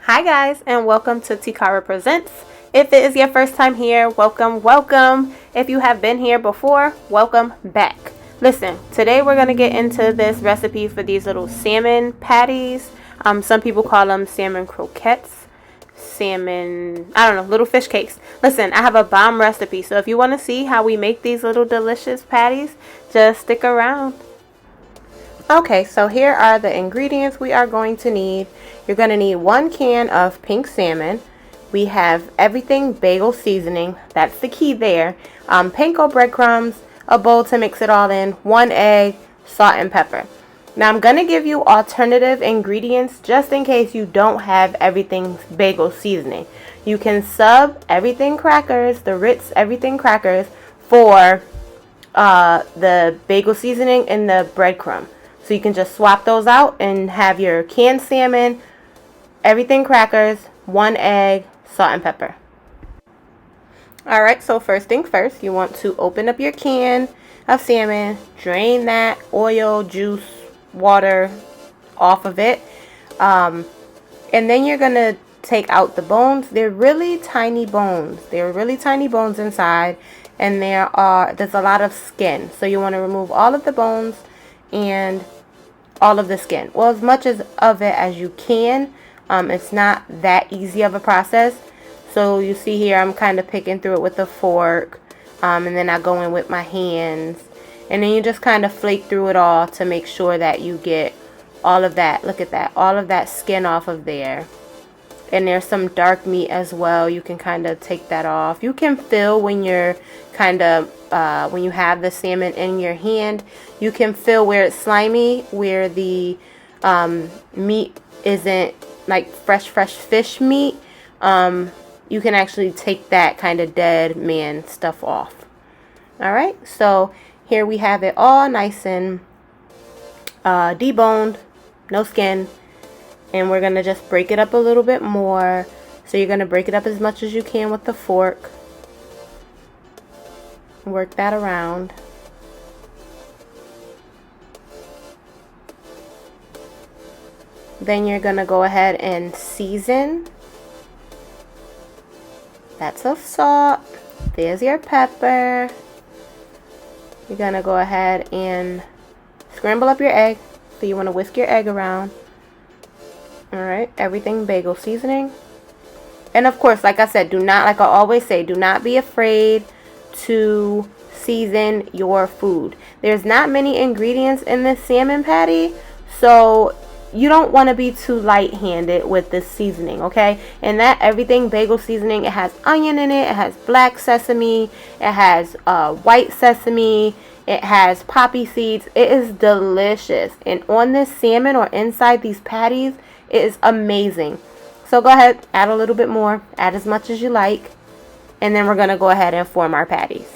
Hi guys, and welcome to Tekara Presents. If it is your first time here, welcome. If you have been here before, welcome back. Listen, today we're going to get into this recipe for these little salmon patties. Some people call them salmon croquettes, little fish cakes. Listen, I have a bomb recipe, so if you want to see how we make these little delicious patties, just stick around. Okay, so here are the ingredients we are going to need. You're going to need 1 can of pink salmon. We have everything bagel seasoning. That's the key there. Panko breadcrumbs, a bowl to mix it all in, 1 egg, salt and pepper. Now I'm going to give you alternative ingredients just in case you don't have everything bagel seasoning. You can sub everything crackers, the Ritz everything crackers, for the bagel seasoning and the breadcrumb. So you can just swap those out and have your canned salmon, everything crackers, 1 egg, salt and pepper. Alright, so first thing first, you want to open up your can of salmon, drain that oil, juice, water off of it. And then you're going to take out the bones. They're really tiny bones. They're really tiny bones inside, and there's a lot of skin. So you want to remove all of the bones and all of the skin. Well, as much of it as you can. It's not that easy of a process. So you see here I'm kind of picking through it with a fork, and then I go in with my hands, and then you just kind of flake through it all to make sure that you get all of that. Look at that, all of that skin off of there. And there's some dark meat as well. You can kind of take that off. You can feel when you're when you have the salmon in your hand, you can feel where it's slimy, where the meat isn't like fresh fish meat. You can actually take that kind of dead man stuff off. Alright, so here we have it all nice and deboned, no skin. And we're going to just break it up a little bit more. So you're going to break it up as much as you can with the fork. Work that around. Then you're going to go ahead and season. That's of salt. There's your pepper. You're going to go ahead and scramble up your egg. So you want to whisk your egg around. Alright, everything bagel seasoning. And of course, like I said, like I always say, do not be afraid to season your food. There's not many ingredients in this salmon patty, so you don't want to be too light-handed with this seasoning, okay? And that everything bagel seasoning, it has onion in it, it has black sesame, it has white sesame, it has poppy seeds. It is delicious. And on this salmon or inside these patties, it is amazing. So go ahead, add a little bit more, add as much as you like, and then we're going to go ahead and form our patties.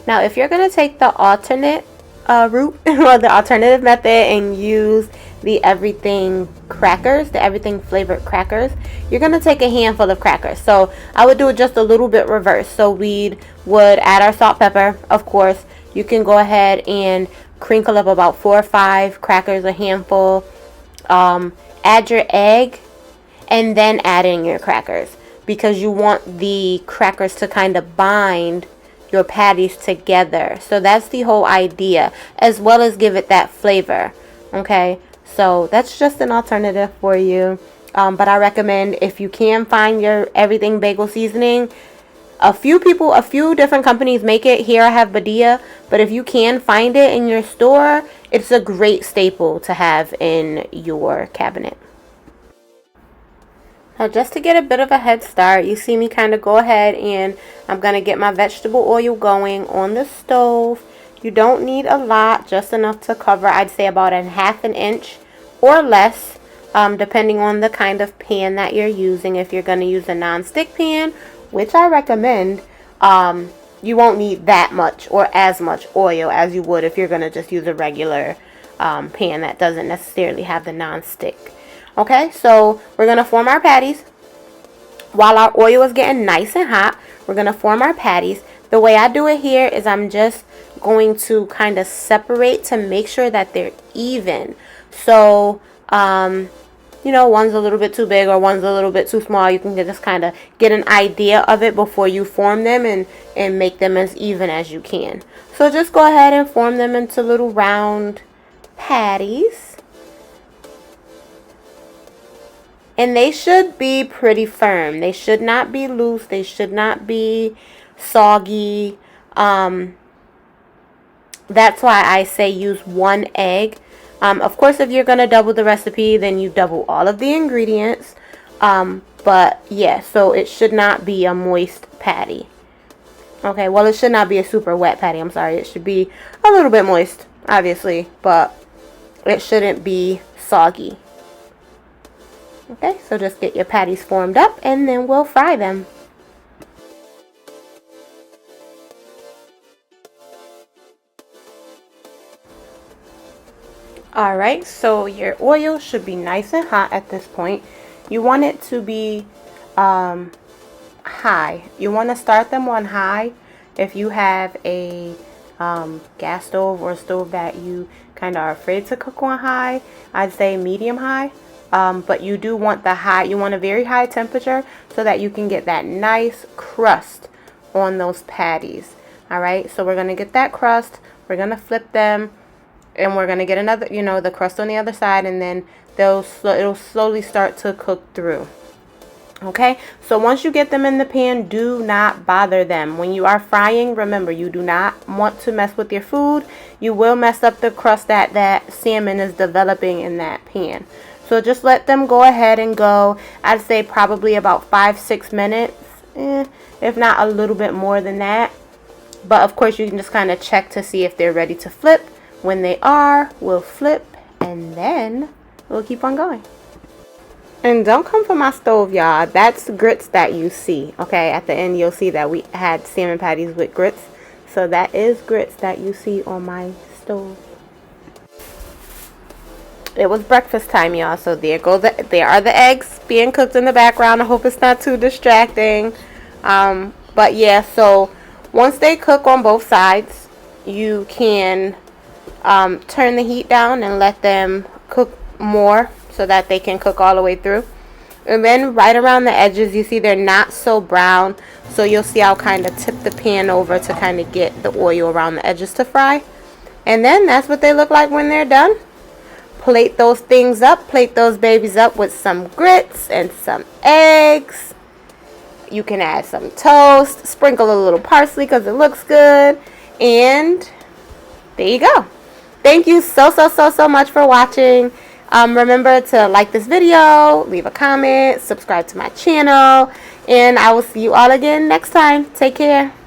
Now if you're going to take the alternate route or the alternative method and use the everything crackers, the everything flavored crackers, you're going to take a handful of crackers. So I would do it just a little bit reverse. So we would add our salt, pepper. Of course, you can go ahead and crinkle up about 4 or 5 crackers, a handful. Add your egg and then add in your crackers, because you want the crackers to kind of bind your patties together. So that's the whole idea, as well as give it that flavor. Okay, so that's just an alternative for you. But I recommend, if you can find your everything bagel seasoning, a few different companies make it. Here I have Badia, but if you can find it in your store, it's a great staple to have in your cabinet. Now just to get a bit of a head start, you see me kind of go ahead and I'm going to get my vegetable oil going on the stove. You don't need a lot, just enough to cover, I'd say about a 1/2 inch or less, depending on the kind of pan that you're using. If you're going to use a non-stick pan, which I recommend, you won't need that much or as much oil as you would if you're going to just use a regular pan that doesn't necessarily have the non-stick. Okay, so we're going to form our patties. While our oil is getting nice and hot, we're going to form our patties. The way I do it here is I'm just going to kind of separate to make sure that they're even. So you know, one's a little bit too big or one's a little bit too small. You can just kind of get an idea of it before you form them and make them as even as you can. So just go ahead and form them into little round patties. And they should be pretty firm. They should not be loose. They should not be soggy. That's why I say use 1 egg. Of course, if you're going to double the recipe, then you double all of the ingredients. But yeah, so it should not be a moist patty. Okay, well, it should not be a super wet patty. I'm sorry. It should be a little bit moist, obviously, but it shouldn't be soggy. Okay, so just get your patties formed up and then we'll fry them. Alright, so your oil should be nice and hot at this point. You want it to be high. You want to start them on high. If you have a gas stove or a stove that you kind of are afraid to cook on high, I'd say medium high. But you do want the high, you want a very high temperature so that you can get that nice crust on those patties. Alright, so we're going to get that crust, we're going to flip them, and we're going to get another, you know, the crust on the other side, and then it'll slowly start to cook through. Okay, so once you get them in the pan, do not bother them. When you are frying, remember, you do not want to mess with your food. You will mess up the crust that salmon is developing in that pan. So just let them go ahead and go. I'd say probably about 5-6 minutes, if not a little bit more than that. But of course, you can just kind of check to see if they're ready to flip. When they are, we'll flip and then we'll keep on going. And don't come for my stove, y'all. That's grits that you see. Okay, at the end you'll see that we had salmon patties with grits. So that is grits that you see on my stove. It was breakfast time, y'all. So there are the eggs being cooked in the background. I hope it's not too distracting. But yeah, so once they cook on both sides, you can turn the heat down and let them cook more so that they can cook all the way through. And then right around the edges, you see they're not so brown, so you'll see I'll kind of tip the pan over to kind of get the oil around the edges to fry. And then that's what they look like when they're done. Plate those things up, plate those babies up with some grits and some eggs. You can add some toast, sprinkle a little parsley because it looks good, and there you go. Thank you so much for watching. Remember to like this video, leave a comment, subscribe to my channel, and I will see you all again next time. Take care.